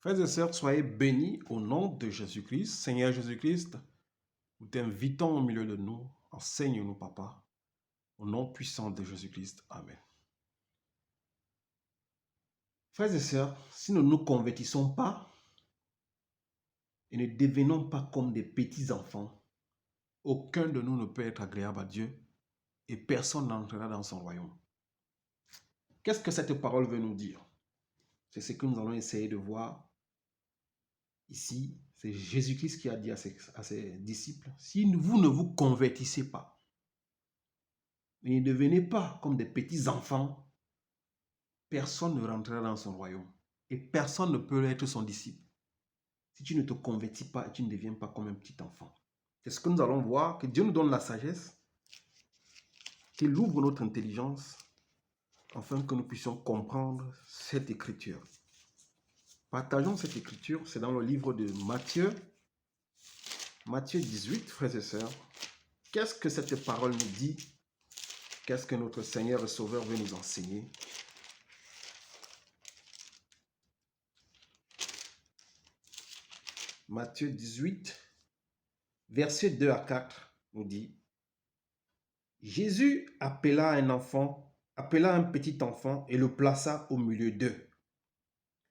Frères et sœurs, soyez bénis au nom de Jésus-Christ. Seigneur Jésus-Christ, nous t'invitons au milieu de nous. Enseigne-nous, Papa, au nom puissant de Jésus-Christ. Amen. Frères et sœurs, si nous ne nous convertissons pas et ne devenons pas comme des petits-enfants, aucun de nous ne peut être agréable à Dieu et personne n'entrera dans son royaume. Qu'est-ce que cette parole veut nous dire? C'est ce que nous allons essayer de voir ici. C'est Jésus-Christ qui a dit à ses disciples, si vous ne vous convertissez pas, et ne devenez pas comme des petits-enfants, personne ne rentrera dans son royaume. Et personne ne peut être son disciple. Si tu ne te convertis pas et tu ne deviens pas comme un petit enfant. C'est ce que nous allons voir, que Dieu nous donne la sagesse, qu'il ouvre notre intelligence, afin que nous puissions comprendre cette écriture. Partageons cette écriture, c'est dans le livre de Matthieu, Matthieu 18, frères et sœurs. Qu'est-ce que cette parole nous dit? Qu'est-ce que notre Seigneur et Sauveur veut nous enseigner? Matthieu 18, versets 2 à 4 nous dit, Jésus appela un petit enfant et le plaça au milieu d'eux.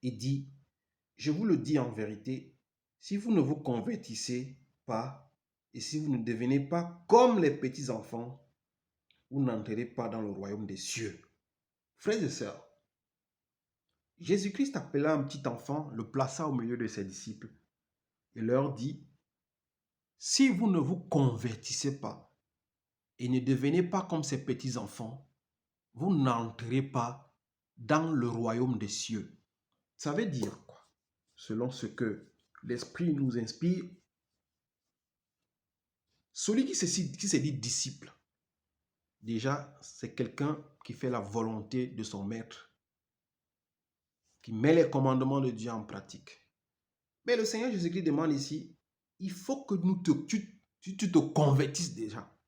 Il dit, je vous le dis en vérité, si vous ne vous convertissez pas et si vous ne devenez pas comme les petits enfants, vous n'entrerez pas dans le royaume des cieux. Frères et sœurs, Jésus-Christ appela un petit enfant, le plaça au milieu de ses disciples et leur dit, si vous ne vous convertissez pas et ne devenez pas comme ces petits-enfants, vous n'entrez pas dans le royaume des cieux. Ça veut dire quoi? Selon ce que l'Esprit nous inspire, celui qui se dit disciple, déjà, c'est quelqu'un qui fait la volonté de son maître, qui met les commandements de Dieu en pratique. Mais le Seigneur Jésus-Christ demande ici, il faut que tu te convertisses déjà.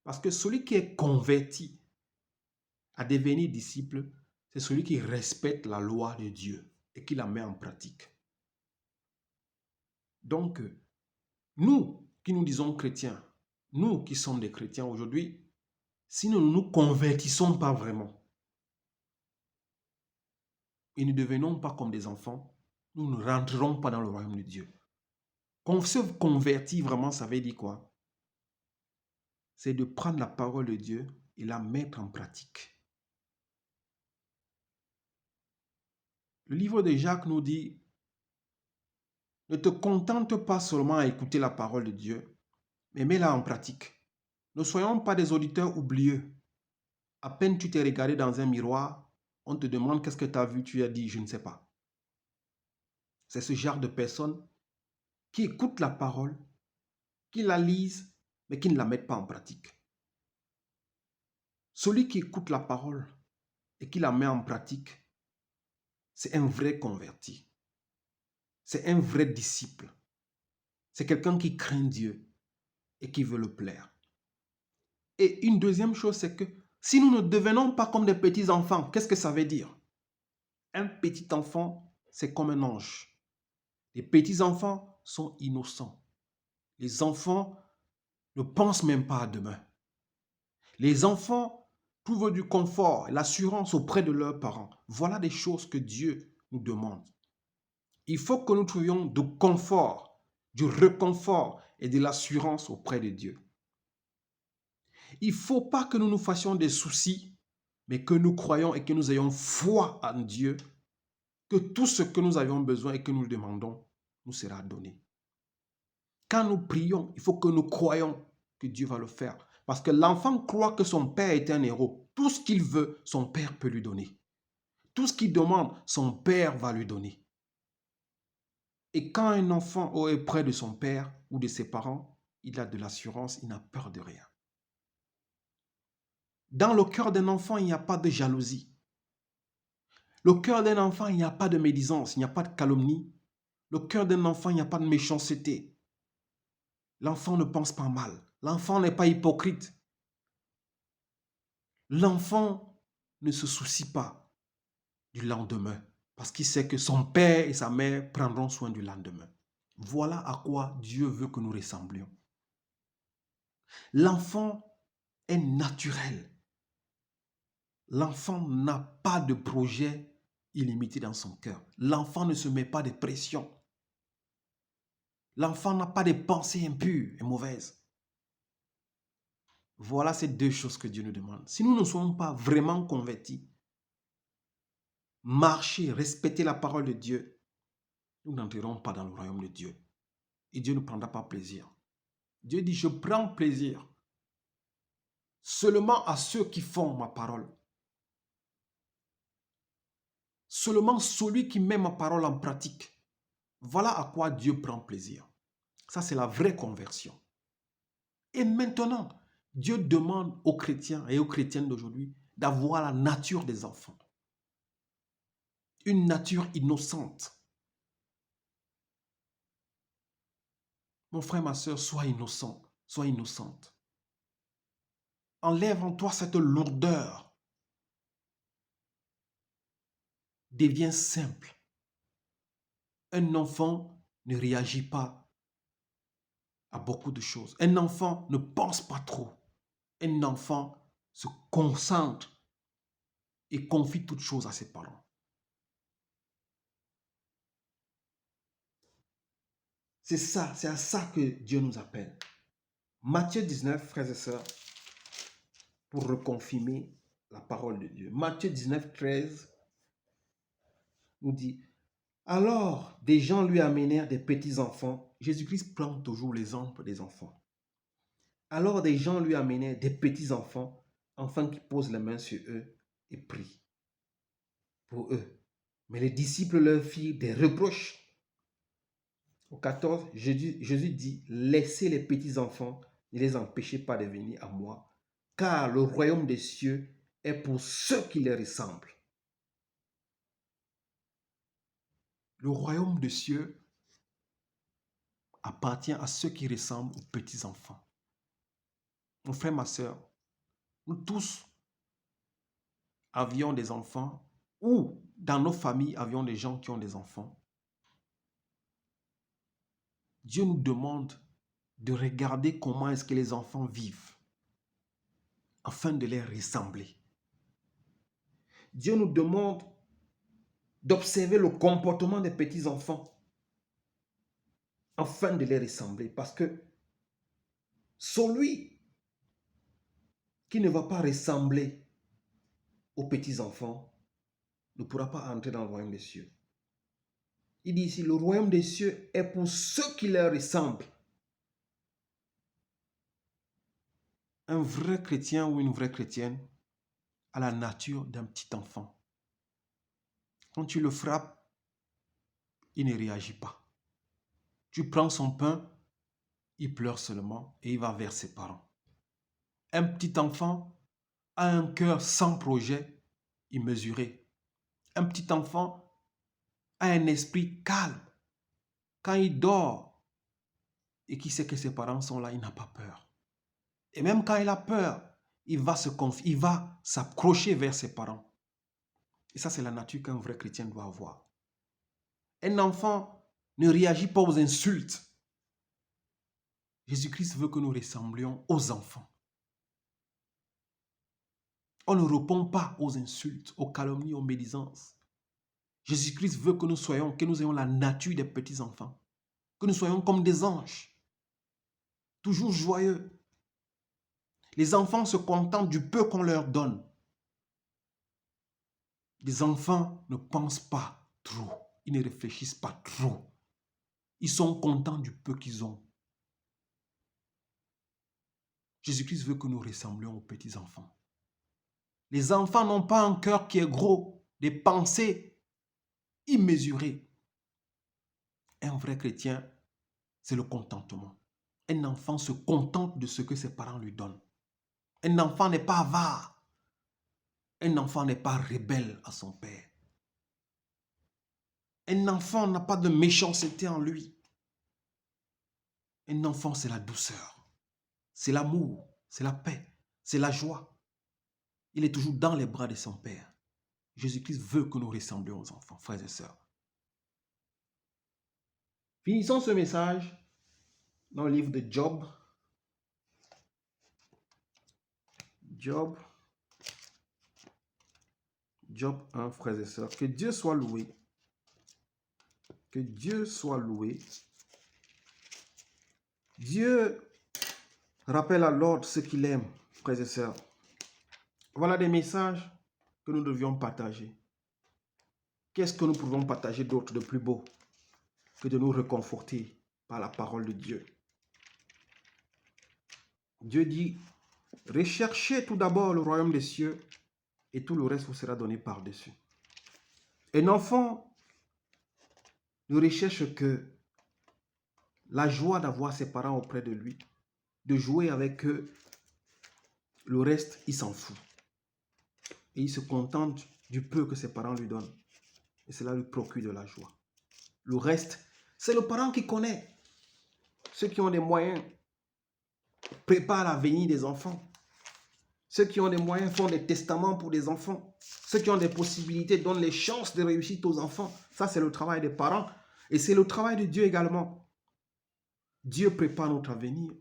Parce que celui qui est converti à devenir disciple, c'est celui qui respecte la loi de Dieu et qui la met en pratique. Donc, nous qui nous disons chrétiens, nous qui sommes des chrétiens aujourd'hui, si nous ne nous convertissons pas vraiment et ne devenons pas comme des enfants, nous ne rentrerons pas dans le royaume de Dieu. Qu'on se convertit vraiment, ça veut dire quoi? C'est de prendre la parole de Dieu et la mettre en pratique. Le livre de Jacques nous dit, ne te contente pas seulement à écouter la parole de Dieu, mais mets-la en pratique. Ne soyons pas des auditeurs oublieux. À peine tu t'es regardé dans un miroir, on te demande qu'est-ce que tu as vu, tu as dit, je ne sais pas. C'est ce genre de personnes qui écoutent la parole, qui la lisent, mais qui ne la mettent pas en pratique. Celui qui écoute la parole et qui la met en pratique, c'est un vrai converti. C'est un vrai disciple. C'est quelqu'un qui craint Dieu et qui veut le plaire. Et une deuxième chose, c'est que si nous ne devenons pas comme des petits enfants, qu'est-ce que ça veut dire? Un petit enfant, c'est comme un ange. Les petits enfants sont innocents. Les enfants ne pensent même pas à demain. Les enfants trouvent du confort et l'assurance auprès de leurs parents. Voilà des choses que Dieu nous demande. Il faut que nous trouvions du confort, du réconfort et de l'assurance auprès de Dieu. Il ne faut pas que nous nous fassions des soucis, mais que nous croyons et que nous ayons foi en Dieu, que tout ce que nous avions besoin et que nous le demandons nous sera donné. Quand nous prions, il faut que nous croyons que Dieu va le faire. Parce que l'enfant croit que son père est un héros. Tout ce qu'il veut, son père peut lui donner. Tout ce qu'il demande, son père va lui donner. Et quand un enfant est près de son père ou de ses parents, il a de l'assurance, il n'a peur de rien. Dans le cœur d'un enfant, il n'y a pas de jalousie. Le cœur d'un enfant, il n'y a pas de médisance, il n'y a pas de calomnie. Le cœur d'un enfant, il n'y a pas de méchanceté. L'enfant ne pense pas mal. L'enfant n'est pas hypocrite. L'enfant ne se soucie pas du lendemain Parce qu'il sait que son père et sa mère prendront soin du lendemain. Voilà à quoi Dieu veut que nous ressemblions. L'enfant est naturel. L'enfant n'a pas de projet illimité dans son cœur. L'enfant ne se met pas de pression. L'enfant n'a pas de pensées impures et mauvaises. Voilà ces deux choses que Dieu nous demande. Si nous ne sommes pas vraiment convertis, marcher, respecter la parole de Dieu, nous n'entrerons pas dans le royaume de Dieu. Et Dieu ne prendra pas plaisir. Dieu dit, je prends plaisir seulement à ceux qui font ma parole. Seulement celui qui met ma parole en pratique. Voilà à quoi Dieu prend plaisir. Ça, c'est la vraie conversion. Et maintenant, Dieu demande aux chrétiens et aux chrétiennes d'aujourd'hui d'avoir la nature des enfants. Une nature innocente. Mon frère, ma soeur, sois innocent, sois innocente. Enlève en toi cette lourdeur. Deviens simple. Un enfant ne réagit pas à beaucoup de choses. Un enfant ne pense pas trop. Un enfant se concentre et confie toutes choses à ses parents. C'est ça, c'est à ça que Dieu nous appelle. Matthieu 19, frères et sœurs, pour reconfirmer la parole de Dieu. Matthieu 19, 13 nous dit, alors des gens lui amenèrent des petits-enfants. Jésus-Christ prend toujours l'exemple des enfants. Alors des gens lui amenèrent des petits-enfants, enfants qui posent les mains sur eux et prient pour eux. Mais les disciples leur firent des reproches. Au 14, Jésus dit, laissez les petits-enfants, ne les empêchez pas de venir à moi, car le royaume des cieux est pour ceux qui les ressemblent. Le royaume des cieux appartient à ceux qui ressemblent aux petits-enfants. Mon frère, ma soeur, nous tous avions des enfants ou dans nos familles avions des gens qui ont des enfants. Dieu nous demande de regarder comment est-ce que les enfants vivent afin de les ressembler. Dieu nous demande d'observer le comportement des petits-enfants afin de les ressembler. Parce que celui qui ne va pas ressembler aux petits-enfants ne pourra pas entrer dans le royaume des cieux. Il dit ici, le royaume des cieux est pour ceux qui leur ressemblent. Un vrai chrétien ou une vraie chrétienne a la nature d'un petit enfant. Quand tu le frappes, il ne réagit pas. Tu prends son pain, il pleure seulement et il va vers ses parents. Un petit enfant a un cœur sans projet, immesuré. Un petit enfant a un esprit calme. Quand il dort et qu'il sait que ses parents sont là, il n'a pas peur. Et même quand il a peur, il va se confier, il va s'accrocher vers ses parents. Et ça, c'est la nature qu'un vrai chrétien doit avoir. Un enfant ne réagit pas aux insultes. Jésus-Christ veut que nous ressemblions aux enfants. On ne répond pas aux insultes, aux calomnies, aux médisances. Jésus-Christ veut que nous ayons la nature des petits-enfants. Que nous soyons comme des anges, toujours joyeux. Les enfants se contentent du peu qu'on leur donne. Les enfants ne pensent pas trop. Ils ne réfléchissent pas trop. Ils sont contents du peu qu'ils ont. Jésus-Christ veut que nous ressemblions aux petits-enfants. Les enfants n'ont pas un cœur qui est gros, des pensées immesurées. Un vrai chrétien, c'est le contentement. Un enfant se contente de ce que ses parents lui donnent. Un enfant n'est pas avare. Un enfant n'est pas rebelle à son père. Un enfant n'a pas de méchanceté en lui. Un enfant, c'est la douceur, c'est l'amour, c'est la paix, c'est la joie. Il est toujours dans les bras de son père. Jésus-Christ veut que nous ressemblions aux enfants, frères et sœurs. Finissons ce message dans le livre de Job. Job 1, frères et sœurs. Que Dieu soit loué. Que Dieu soit loué. Dieu rappelle à l'ordre ce qu'il aime, frères et sœurs. Voilà des messages que nous devions partager. Qu'est-ce que nous pouvons partager d'autre de plus beau que de nous réconforter par la parole de Dieu? Dieu dit, recherchez tout d'abord le royaume des cieux et tout le reste vous sera donné par-dessus. Un enfant ne recherche que la joie d'avoir ses parents auprès de lui, de jouer avec eux. Le reste, il s'en fout. Et il se contente du peu que ses parents lui donnent. Et cela lui procure de la joie. Le reste, c'est le parent qui connaît. Ceux qui ont des moyens préparent l'avenir des enfants. Ceux qui ont des moyens font des testaments pour des enfants. Ceux qui ont des possibilités donnent les chances de réussite aux enfants. Ça, c'est le travail des parents. Et c'est le travail de Dieu également. Dieu prépare notre avenir.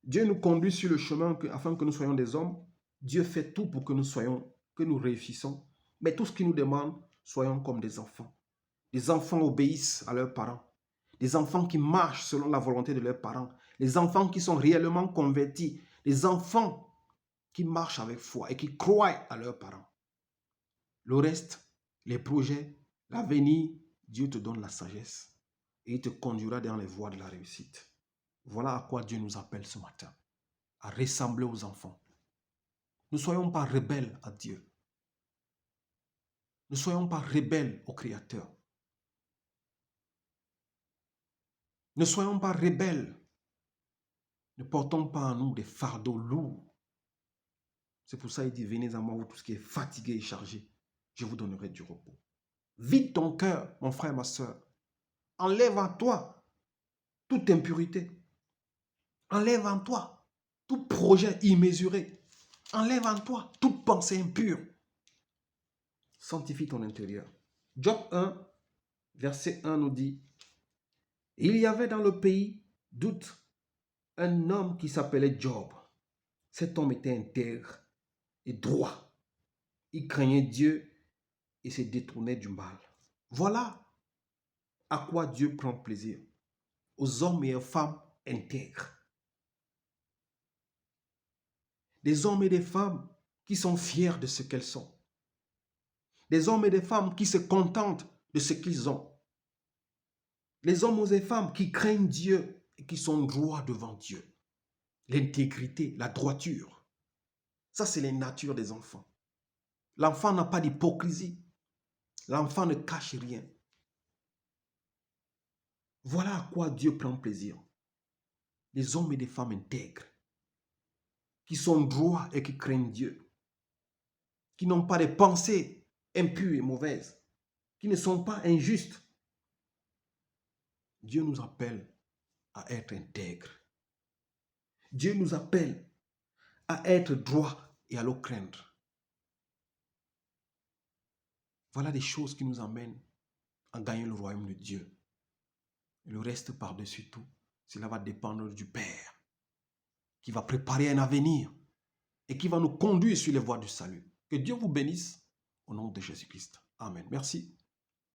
Dieu nous conduit sur le chemin afin que nous soyons des hommes. Dieu fait tout pour que nous réussissons. Mais tout ce qu'il nous demande, soyons comme des enfants. Les enfants obéissent à leurs parents. Les enfants qui marchent selon la volonté de leurs parents. Les enfants qui sont réellement convertis. Les enfants qui marchent avec foi et qui croient à leurs parents. Le reste, les projets, l'avenir, Dieu te donne la sagesse et il te conduira dans les voies de la réussite. Voilà à quoi Dieu nous appelle ce matin, à ressembler aux enfants. Ne soyons pas rebelles à Dieu. Ne soyons pas rebelles au Créateur. Ne soyons pas rebelles. Ne portons pas en nous des fardeaux lourds. C'est pour ça qu'il dit, venez à moi, vous, tout ce qui est fatigué et chargé, je vous donnerai du repos. Vide ton cœur, mon frère, ma soeur. Enlève en toi toute impurité. Enlève en toi tout projet immesuré. Enlève en toi toute pensée impure. Sanctifie ton intérieur. Job 1, verset 1 nous dit, il y avait dans le pays d'Out un homme qui s'appelait Job. Cet homme était intègre et droit. Il craignait Dieu et se détournait du mal. Voilà à quoi Dieu prend plaisir. Aux hommes et aux femmes intègres. Des hommes et des femmes qui sont fiers de ce qu'elles sont. Des hommes et des femmes qui se contentent de ce qu'ils ont. Les hommes et les femmes qui craignent Dieu et qui sont droits devant Dieu. L'intégrité, la droiture. Ça, c'est les natures des enfants. L'enfant n'a pas d'hypocrisie. L'enfant ne cache rien. Voilà à quoi Dieu prend plaisir. Les hommes et des femmes intègres, qui sont droits et qui craignent Dieu, qui n'ont pas de pensées impures et mauvaises, qui ne sont pas injustes. Dieu nous appelle à être intègres. Dieu nous appelle à être droits et à le craindre. Voilà des choses qui nous amènent à gagner le royaume de Dieu. Et le reste par-dessus tout, cela va dépendre du Père, qui va préparer un avenir et qui va nous conduire sur les voies du salut. Que Dieu vous bénisse au nom de Jésus-Christ. Amen. Merci.